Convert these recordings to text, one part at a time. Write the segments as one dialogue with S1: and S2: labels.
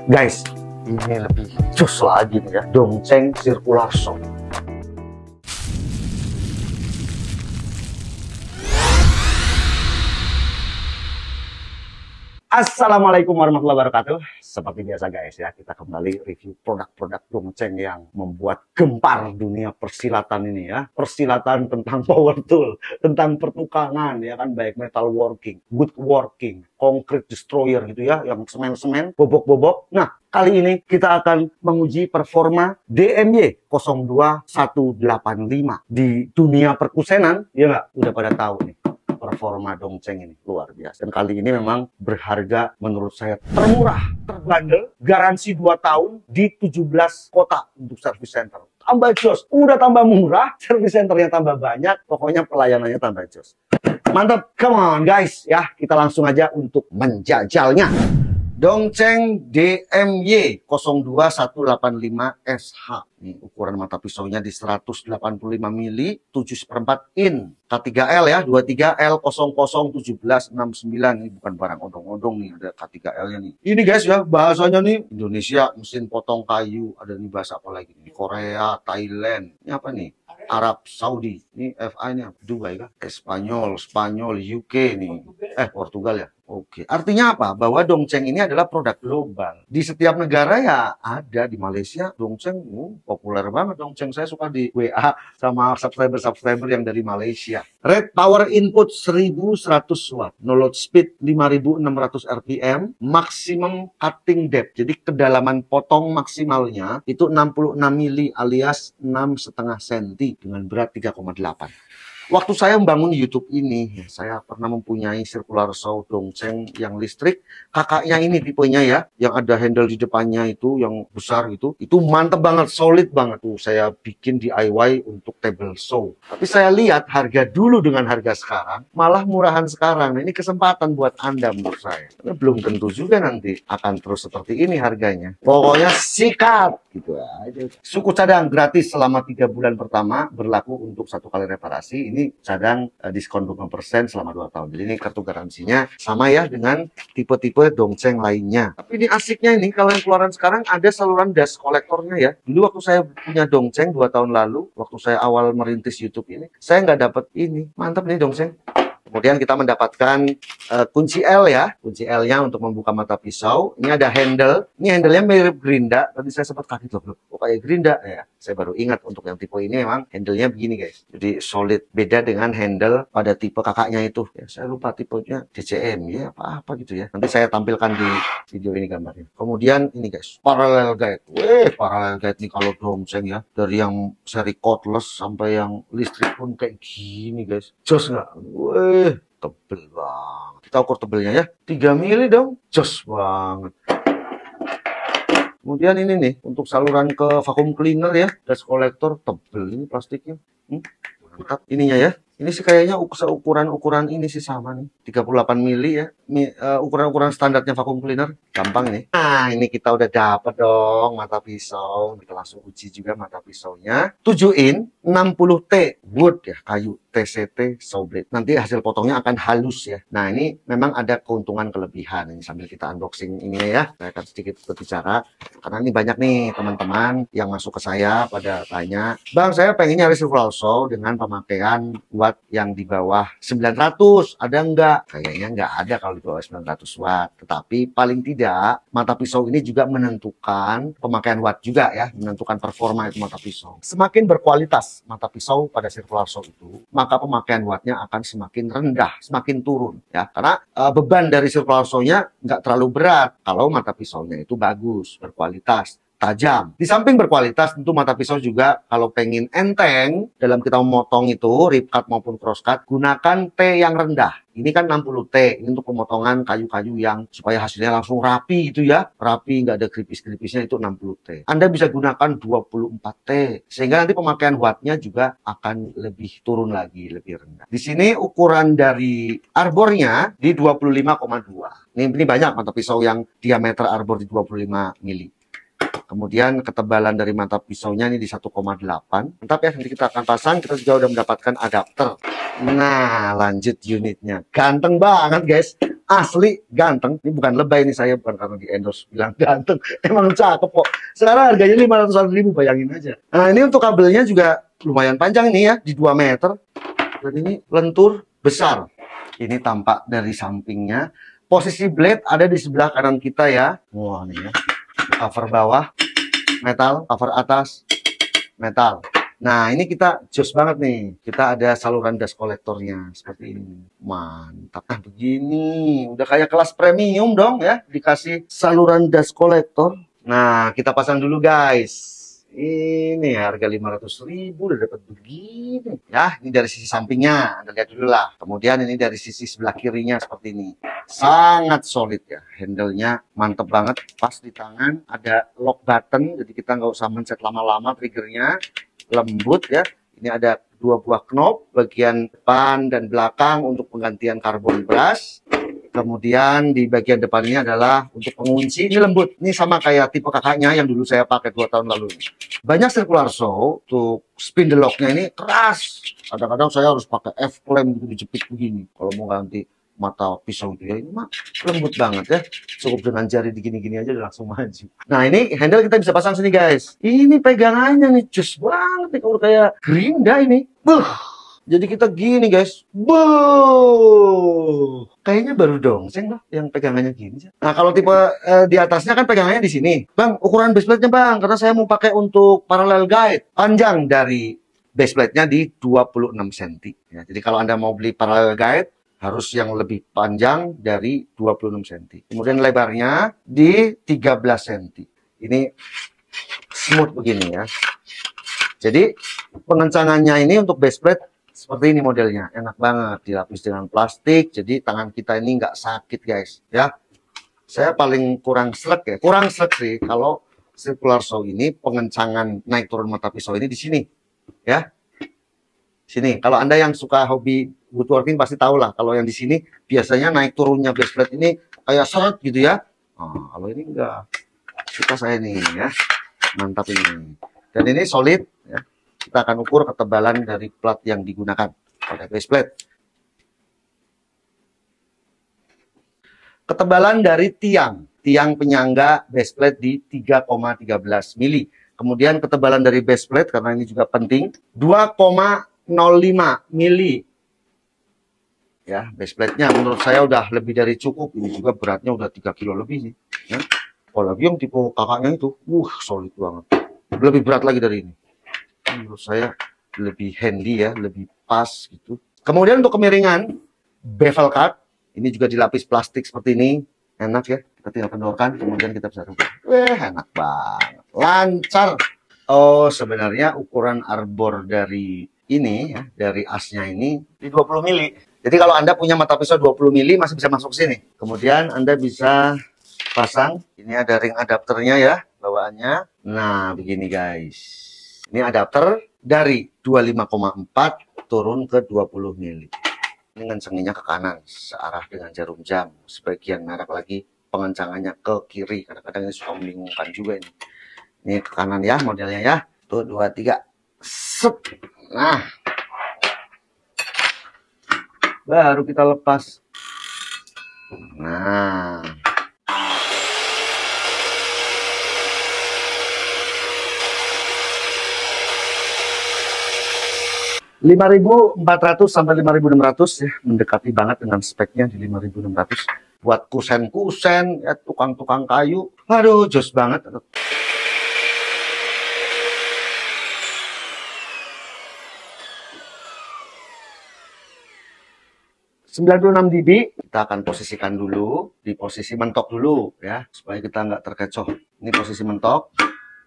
S1: Guys, ini lebih cus lagi nih ya, Dongceng Circular Saw. Assalamualaikum warahmatullahi wabarakatuh. Seperti biasa guys ya, kita kembali review produk-produk Dongceng yang membuat gempar dunia persilatan ini ya. Persilatan tentang power tool, tentang pertukangan ya kan, baik metal working, woodworking, concrete destroyer gitu ya, yang semen-semen, bobok-bobok. Nah, kali ini kita akan menguji performa DMY 02185 di dunia perkusenan. Ya nggak? Udah pada tahu nih. Performa Dongceng ini luar biasa. Dan kali ini memang berharga menurut saya termurah, terbandel, garansi 2 tahun di 17 kota untuk service center. Tambah jos, udah tambah murah, service centernya tambah banyak, pokoknya pelayanannya tambah jos. Mantap, come on guys ya, kita langsung aja untuk menjajalnya. Dongceng DMY 02185SH. Ini ukuran mata pisaunya di 185 mili, 7/4 in. K3L ya, 23L 001769. Ini bukan barang odong-odong nih, ada K3L-nya nih. Ini guys ya, bahasanya nih Indonesia, mesin potong kayu, ada nih bahasa apa lagi nih? Korea, Thailand. Ini apa nih? Arab Saudi. Ini FI-nya Dubai kan? Spanyol, UK nih. Portugal ya. Oke, artinya apa? Bahwa Dongceng ini adalah produk global. Di setiap negara ya ada. Di Malaysia, Dongceng populer banget. Dongceng saya suka di WA sama subscriber yang dari Malaysia. Rate power input 1100 watt. No load speed 5600 RPM. Maximum cutting depth. Jadi kedalaman potong maksimalnya itu 66 mili alias 6,5 cm dengan berat 3,8. Waktu saya membangun YouTube ini, saya pernah mempunyai circular saw Dongceng yang listrik. Kakaknya ini tipenya ya, yang ada handle di depannya itu, yang besar itu mantep banget, solid banget. Tuh, saya bikin DIY untuk table saw. Tapi saya lihat harga dulu dengan harga sekarang, malah murahan sekarang. Nah, ini kesempatan buat Anda menurut saya. Karena belum tentu juga nanti akan terus seperti ini harganya. Pokoknya sikat, gitu aja. Suku cadang gratis selama 3 bulan pertama, berlaku untuk 1 kali reparasi. Ini cadang diskon 20% selama 2 tahun. Jadi ini kartu garansinya sama ya dengan tipe-tipe Dongceng lainnya. Tapi ini asiknya ini, kalau yang keluaran sekarang ada saluran dust kolektornya ya. Dulu waktu saya punya Dongceng 2 tahun lalu, waktu saya awal merintis YouTube ini, saya nggak dapat ini. Mantap nih Dongceng. Kemudian kita mendapatkan kunci L ya. Kunci L-nya untuk membuka mata pisau. Ini ada handle. Ini handle-nya mirip gerinda. Tadi saya sempat kaget loh. Kok kayak gerinda ya? Saya baru ingat untuk yang tipe ini memang handle-nya begini guys. Jadi solid. Beda dengan handle pada tipe kakaknya itu. Ya, saya lupa tipenya DCM ya apa-apa gitu ya. Nanti saya tampilkan di video ini gambarnya. Kemudian ini guys. Parallel guide. Parallel guide nih kalau Dongceng ya. Dari yang seri cordless sampai yang listrik pun kayak gini guys. Jos nggak? Tebel banget. Kita ukur tebelnya ya. 3 mili dong. Jos banget. Kemudian ini nih, untuk saluran ke vacuum cleaner ya, dust collector tebel ini plastiknya. Mantap ininya ya. Ini sih kayaknya ukuran ini sih sama nih. 38 mili ya. Ukuran standarnya vacuum cleaner. Gampang ini. Nah, ini kita udah dapat dong mata pisau. Kita langsung uji juga mata pisaunya. 7 in, 60T wood ya, kayu TCT saw blade. Nanti hasil potongnya akan halus ya. Nah, ini memang ada keuntungan kelebihan. Ini sambil kita unboxing ini ya. Saya akan sedikit berbicara karena ini banyak nih teman-teman yang masuk ke saya pada tanya, "Bang, saya pengen nyari circular saw dengan pemakaian watt yang di bawah 900. Ada nggak?" Kayaknya nggak ada kalau di bawah 900 watt. Tetapi paling tidak mata pisau ini juga menentukan pemakaian watt juga ya, menentukan performa itu mata pisau. Semakin berkualitas mata pisau pada circular saw itu, maka pemakaian wattnya akan semakin rendah, semakin turun ya. Karena beban dari circular saw-nya nggak terlalu berat kalau mata pisaunya itu bagus, berkualitas, tajam. Di samping berkualitas, tentu mata pisau juga kalau pengen enteng dalam kita memotong itu, rip cut maupun cross cut, gunakan T yang rendah. Ini kan 60T, ini untuk pemotongan kayu-kayu yang supaya hasilnya langsung rapi gitu ya. Rapi, nggak ada keripis-keripisnya, itu 60T. Anda bisa gunakan 24T, sehingga nanti pemakaian wattnya juga akan lebih turun lagi, lebih rendah. Di sini ukuran dari arbornya di 25,2. Ini banyak mata pisau yang diameter arbor di 25 mili. Kemudian ketebalan dari mata pisaunya ini di 1,8. Mantap ya, nanti kita akan pasang. Kita juga udah mendapatkan adapter. Nah, lanjut unitnya. Ganteng banget guys. asli ganteng. Ini bukan lebay nih, saya bukan karena di endorse bilang ganteng. Emang cakep kok. Sekarang harganya 500.000, bayangin aja. Nah, ini untuk kabelnya juga lumayan panjang ini ya, di 2 meter. Dan ini lentur besar. Ini tampak dari sampingnya. Posisi blade ada di sebelah kanan kita ya. Wah, nih ya. Cover bawah metal, cover atas metal. Nah, ini kita jos banget nih. Kita ada saluran dust kolektornya seperti ini. Mantap. Nah, begini. Udah kayak kelas premium dong ya. Dikasih saluran dust kolektor. Nah, kita pasang dulu guys. Ini harga 500.000 udah dapat begini. Ya, ini dari sisi sampingnya. Anda lihat dulu lah. Kemudian ini dari sisi sebelah kirinya seperti ini. Sangat solid ya. Handle-nya mantep banget. Pas di tangan. Ada lock button. Jadi kita nggak usah mencet lama-lama triggernya. Lembut ya. Ini ada 2 buah knob bagian depan dan belakang untuk penggantian karbon brush. Kemudian di bagian depannya adalah untuk pengunci. Ini lembut. Ini sama kayak tipe kakaknya yang dulu saya pakai 2 tahun lalu. Banyak circular saw untuk spindle locknya ini keras. Kadang-kadang saya harus pakai F-clamp gitu dijepit begini. Kalau mau ganti mata pisau itu ya, ini mah lembut banget ya. Cukup dengan jari digini-gini aja udah langsung maju. Nah, ini handle kita bisa pasang sini guys. Ini pegangannya nih cus banget nih, kalau kayak Gerinda ini. Jadi kita gini guys. Kayaknya baru dongseng loh yang pegangannya gini. Nah, kalau tipe di atasnya kan pegangannya di sini. Bang, ukuran base plate-nya bang, karena saya mau pakai untuk parallel guide. Panjang dari base plate-nya di 26 cm. Ya, jadi kalau Anda mau beli parallel guide, harus yang lebih panjang dari 26 cm. Kemudian lebarnya di 13 cm. Ini smooth begini ya. Jadi pengencangannya ini untuk base plate seperti ini modelnya. Enak banget, dilapis dengan plastik. Jadi tangan kita ini nggak sakit guys ya. Saya paling kurang srek ya. Kurang srek sih kalau circular saw ini pengencangan naik turun mata pisau ini di sini ya. Sini, kalau Anda yang suka hobi woodworking pasti tahu lah. Kalau yang di sini biasanya naik turunnya base plate ini kayak seret gitu ya. Nah, kalau ini enggak. Suka saya nih ya. Mantap ini. Dan ini solid ya. Kita akan ukur ketebalan dari plat yang digunakan pada base plate. Ketebalan dari tiang penyangga base plate di 3,13 mili. Kemudian ketebalan dari base plate, karena ini juga penting, 2,05 mili. Ya, base plate-nya menurut saya udah lebih dari cukup. Ini juga beratnya udah 3 kilo lebih nih. Ya. Apalagi yang tipe kakaknya itu, solid banget. Lebih berat lagi dari ini. Menurut saya lebih handy ya, lebih pas gitu. Kemudian untuk kemiringan bevel cut, ini juga dilapis plastik seperti ini. Enak ya, kita tinggal kendorkan, kemudian kita bisa rubah. Enak banget, lancar. Oh, sebenarnya ukuran arbor dari ini ya, dari asnya ini di 20 mili. Jadi kalau Anda punya mata pisau 20 mili masih bisa masuk sini. Kemudian Anda bisa pasang, ini ada ring adapternya ya, bawaannya. Nah, begini guys. Ini adapter dari 25,4 turun ke 20 mili. Ini ngencenginnya ke kanan, searah dengan jarum jam. Sebagian merek lagi pengencangannya ke kiri. Kadang-kadang ini suka membingungkan juga ini. Ini ke kanan ya modelnya ya. Tuh, 2, 3. Set. Nah. Baru kita lepas. Nah. 5.400 sampai 5.600 ya, mendekati banget dengan speknya di 5.600. Buat kusen-kusen, ya, tukang-tukang kayu, aduh jos banget. 96 dB, kita akan posisikan dulu di posisi mentok dulu ya, supaya kita nggak terkecoh. Ini posisi mentok.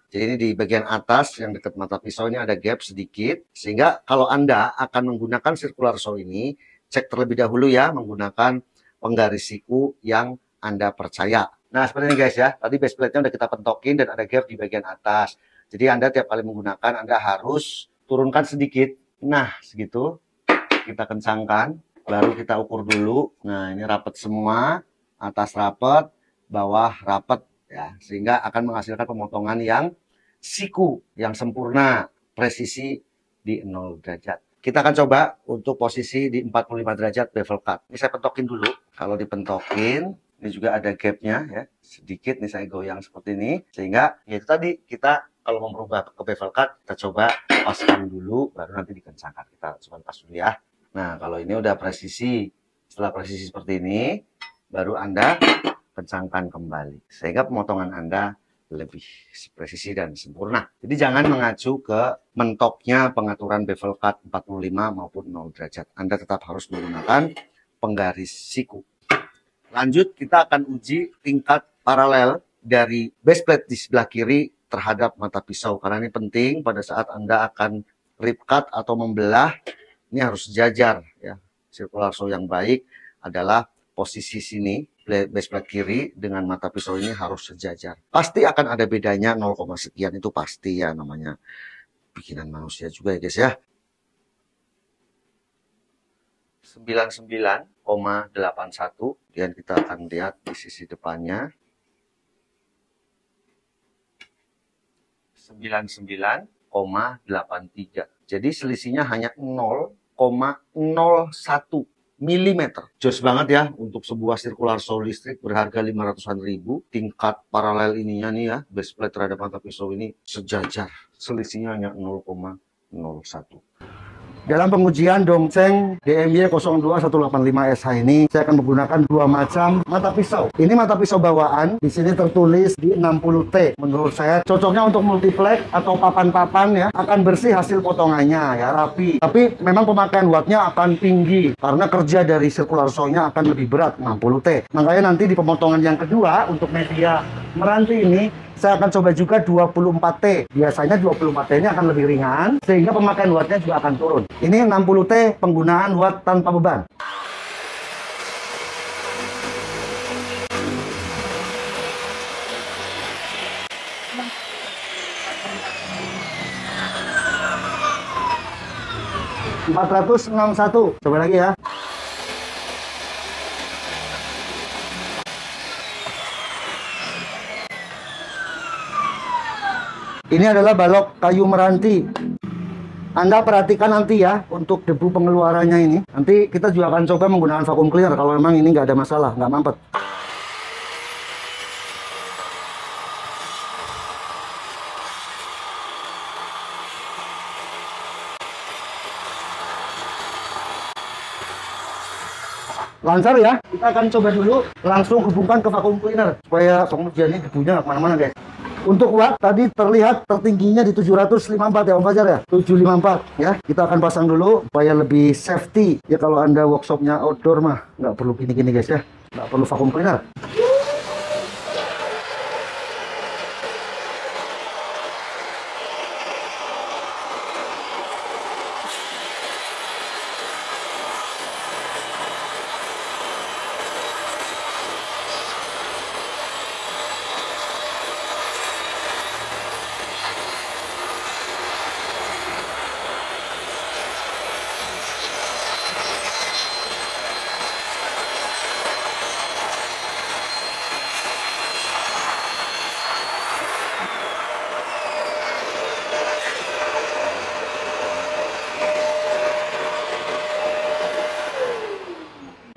S1: Jadi ini di bagian atas yang dekat mata pisau ini ada gap sedikit. Sehingga kalau Anda akan menggunakan circular saw ini, cek terlebih dahulu ya menggunakan penggaris siku yang Anda percaya. Nah seperti ini guys ya, tadi base plate-nya udah kita pentokin dan ada gap di bagian atas. Jadi Anda tiap kali menggunakan Anda harus turunkan sedikit. Nah segitu, kita kencangkan, baru kita ukur dulu. Nah ini rapat semua, atas rapat, bawah rapat. Ya, sehingga akan menghasilkan pemotongan yang siku, yang sempurna, presisi di 0 derajat. Kita akan coba untuk posisi di 45 derajat bevel cut. Ini saya pentokin dulu. Kalau dipentokin, ini juga ada gapnya ya, sedikit nih saya goyang seperti ini, sehingga ya itu tadi kita kalau mau merubah ke bevel cut, kita coba paskan dulu, baru nanti dikencangkan. Kita coba pas dulu ya. Nah, kalau ini udah presisi, setelah presisi seperti ini, baru Anda kencangkan kembali, sehingga pemotongan Anda lebih presisi dan sempurna. Jadi jangan mengacu ke mentoknya pengaturan bevel cut 45 maupun 0 derajat. Anda tetap harus menggunakan penggaris siku. Lanjut, kita akan uji tingkat paralel dari base plate di sebelah kiri terhadap mata pisau. Karena ini penting pada saat Anda akan rip cut atau membelah, ini harus sejajar ya. Circular saw yang baik adalah posisi sini, base plate kiri dengan mata pisau ini harus sejajar. Pasti akan ada bedanya 0, sekian, itu pasti ya, namanya bikinan manusia juga ya guys ya. 99,81, dan kita akan lihat di sisi depannya 99,83. Jadi selisihnya hanya 0,01 mm. Jos banget ya untuk sebuah circular saw listrik berharga 500-an ribu. Tingkat paralel ininya nih ya, base plate terhadap mata pisau ini sejajar. Selisihnya hanya 0,01. Dalam pengujian Dongsheng DMY 02185SH ini, saya akan menggunakan dua macam mata pisau. Ini mata pisau bawaan, di sini tertulis di 60T. Menurut saya cocoknya untuk multiplex atau papan-papan ya, akan bersih hasil potongannya ya, rapi. Tapi memang pemakaian wattnya akan tinggi, karena kerja dari circular saw-nya akan lebih berat, 60T. Makanya nanti di pemotongan yang kedua, untuk media meranti ini, saya akan coba juga 24T. Biasanya 24T ini akan lebih ringan, sehingga pemakaian wattnya juga akan turun. Ini 60T penggunaan watt tanpa beban. ...461. Coba lagi ya. Ini adalah balok kayu meranti. Anda perhatikan nanti ya untuk debu pengeluarannya ini. Nanti kita juga akan coba menggunakan vacuum cleaner kalau memang ini nggak ada masalah, nggak mampet. Lancar ya. Kita akan coba dulu langsung hubungkan ke vacuum cleaner supaya pengujiannya debunya nggak kemana-mana guys. Untuk watt tadi terlihat tertingginya di 754 ya Om Fajar ya, 754 ya. Kita akan pasang dulu supaya lebih safety ya. Kalau Anda workshopnya outdoor mah nggak perlu gini-gini guys ya, nggak perlu vacuum cleaner.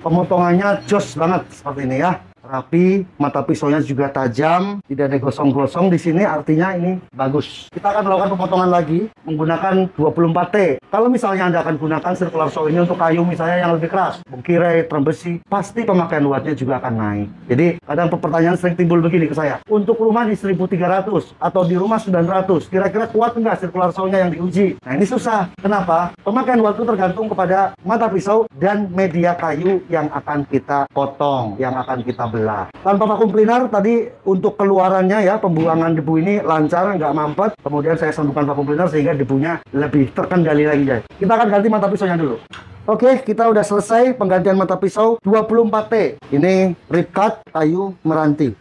S1: Pemotongannya jos banget seperti ini ya, rapi, mata pisaunya juga tajam, tidak ada gosong-gosong di sini, artinya ini bagus. Kita akan melakukan pemotongan lagi menggunakan 24T. Kalau misalnya Anda akan gunakan circular saw ini untuk kayu misalnya yang lebih keras, bengkirai, trem besi, pasti pemakaian wattnya juga akan naik. Jadi kadang pertanyaan sering timbul begini ke saya, untuk rumah di 1300 atau di rumah 900, kira-kira kuat nggak circular saw-nya yang diuji? Nah ini susah. Kenapa? Pemakaian watt itu tergantung kepada mata pisau dan media kayu yang akan kita potong, yang akan kita belah. Tanpa vacuum cleaner tadi untuk keluarannya ya, pembuangan debu ini lancar, nggak mampet. Kemudian saya sambungkan vacuum cleaner sehingga debunya lebih terkendali lagi guys. Kita akan ganti mata pisaunya dulu. Oke, kita udah selesai penggantian mata pisau 24T. Ini rip cut kayu meranti.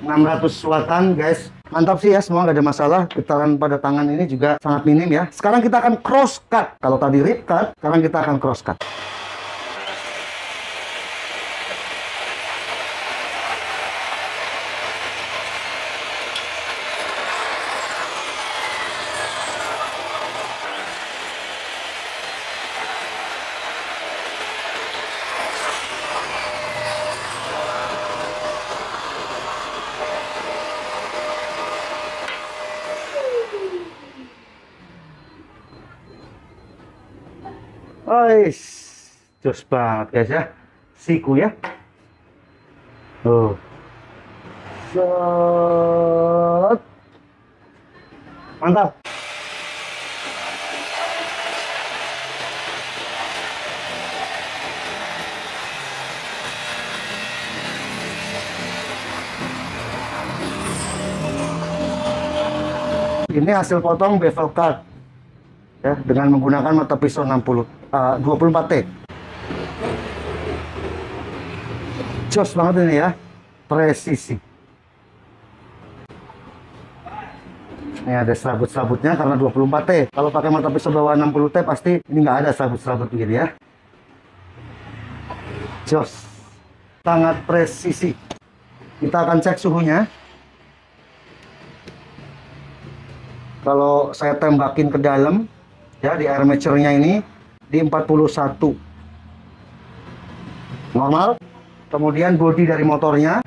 S1: 600 wattan guys. Mantap sih ya, semua nggak ada masalah. Getaran pada tangan ini juga sangat minim ya. Sekarang kita akan cross cut. Kalau tadi rip cut, sekarang kita akan cross cut. Guys, jos banget guys ya, siku ya. Set. Mantap. Ini hasil potong bevel cut ya, dengan menggunakan mata pisau 24T. Jos banget ini ya, presisi. Ini ada serabut-serabutnya karena 24T. Kalau pakai mata pisau bawah 60T pasti ini nggak ada serabut-serabut begini ya. Jos, sangat presisi. Kita akan cek suhunya. Kalau saya tembakin ke dalam ya, di air measurenya ini di 41 normal. Kemudian bodi dari motornya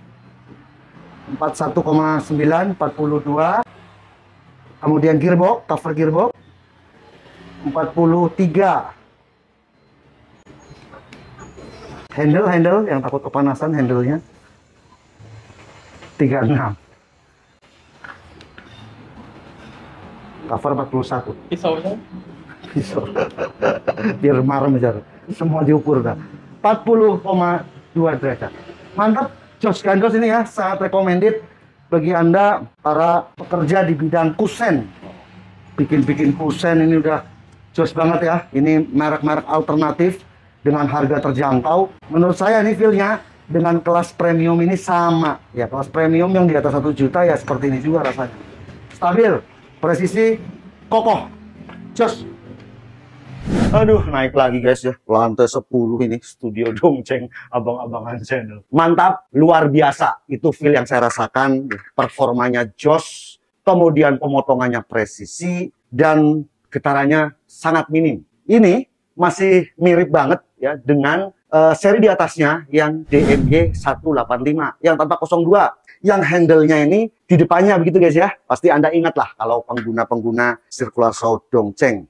S1: 41,9, 42. Kemudian gearbox, cover gearbox 43. Handle yang takut kepanasan, handlenya 36. Cover 41.
S2: Pisaunya?
S1: Pisau. Biar marah aja. Semua diukur dah. 40,2 derajat. Mantap. Jos Gandos ini ya, sangat recommended bagi Anda para pekerja di bidang kusen. Bikin kusen ini udah jos banget ya. Ini merek-merek alternatif dengan harga terjangkau. Menurut saya ini feel-nya dengan kelas premium ini sama. Ya, kelas premium yang di atas 1 juta ya seperti ini juga rasanya. Stabil, presisi, kokoh. Jos. Aduh, naik lagi guys ya. Lantai 10 ini studio Dongceng Abang-abangan channel. Mantap, luar biasa. Itu feel yang saya rasakan. Performanya jos, kemudian pemotongannya presisi, dan getarannya sangat minim. Ini masih mirip banget ya dengan seri di atasnya yang DMY 185 yang tanpa 02. Yang handle-nya ini di depannya begitu guys ya. Pasti Anda ingat lah kalau pengguna-pengguna circular saw Dongceng.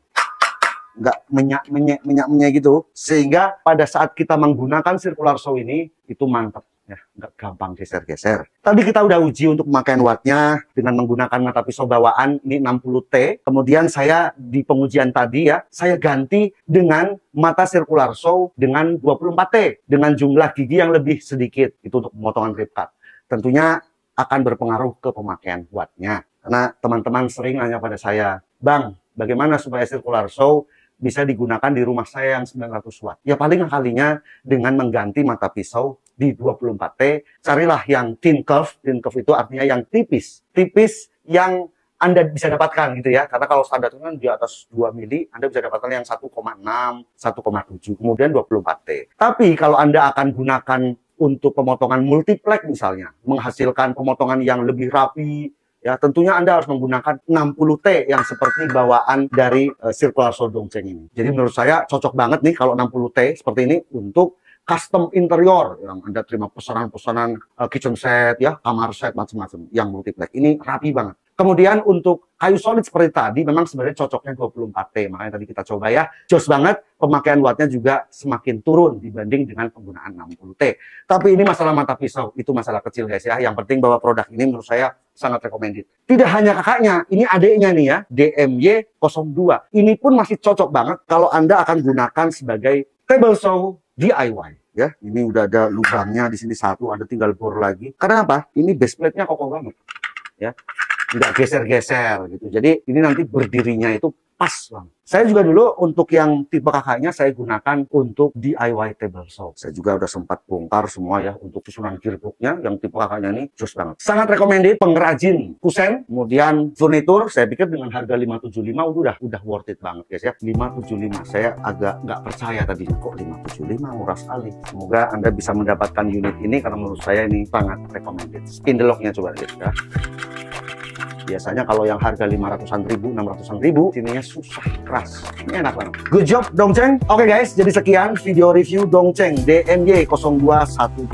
S1: Nggak menyak gitu, sehingga pada saat kita menggunakan circular saw ini itu mantap ya, nggak gampang geser-geser. Tadi kita udah uji untuk pemakaian wattnya dengan menggunakan mata pisau bawaan ini 60T. Kemudian saya di pengujian tadi ya, saya ganti dengan mata circular saw dengan 24T dengan jumlah gigi yang lebih sedikit, itu untuk pemotongan rip cut. Tentunya akan berpengaruh ke pemakaian wattnya, karena teman-teman sering nanya pada saya, Bang, bagaimana supaya circular saw bisa digunakan di rumah saya yang 900 watt. Ya paling kalinya dengan mengganti mata pisau di 24T, carilah yang thin curve. Thin curve itu artinya yang tipis. Tipis yang Anda bisa dapatkan gitu ya. Karena kalau standar itu kan di atas 2 mili, Anda bisa dapatkan yang 1,6, 1,7, kemudian 24T. Tapi kalau Anda akan gunakan untuk pemotongan multiplex misalnya, menghasilkan pemotongan yang lebih rapi, ya tentunya Anda harus menggunakan 60T yang seperti bawaan dari circular saw Dongceng ini. Jadi menurut saya cocok banget nih kalau 60T seperti ini untuk custom interior yang Anda terima pesanan-pesanan kitchen set ya, kamar set macam-macam yang multiplex. Ini rapi banget. Kemudian untuk kayu solid seperti tadi memang sebenarnya cocoknya 24T. Makanya tadi kita coba ya. Jos banget, pemakaian wattnya juga semakin turun dibanding dengan penggunaan 60T. Tapi ini masalah mata pisau, itu masalah kecil guys ya. Yang penting bahwa produk ini menurut saya sangat recommended. Tidak hanya kakaknya, ini adiknya nih ya, DMY 02. Ini pun masih cocok banget kalau Anda akan gunakan sebagai table saw DIY. Ya, ini udah ada lubangnya di sini satu, Anda tinggal bor lagi. Karena apa? Ini base plate-nya kokoh banget. Ya, nggak geser-geser gitu. Jadi ini nanti berdirinya itu pas banget. Saya juga dulu untuk yang tipe kakaknya saya gunakan untuk DIY table saw. Saya juga udah sempat bongkar semua ya untuk susunan gearboxnya. Yang tipe kakaknya ini jos banget. Sangat recommended pengrajin kusen, kemudian furnitur. Saya pikir dengan harga 575 udah worth it banget guys ya. 575 saya agak nggak percaya tadi kok 575 murah sekali. Semoga Anda bisa mendapatkan unit ini karena menurut saya ini sangat recommended. Spin the lock-nya coba lihat ya. Biasanya kalau yang harga 500-an ribu, 600-an ribu, sininya susah, keras. Ini enak banget. Good job, Dongcheng. Oke guys, jadi sekian video review Dongcheng DMY 02185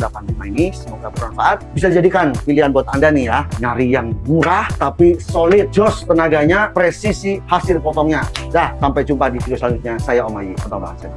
S1: ini. Semoga bermanfaat. Bisa jadikan pilihan buat Anda nih ya. Nyari yang murah, tapi solid. Jos tenaganya, presisi hasil potongnya. Dah, sampai jumpa di video selanjutnya. Saya Om Ayi. Abang Bahasa.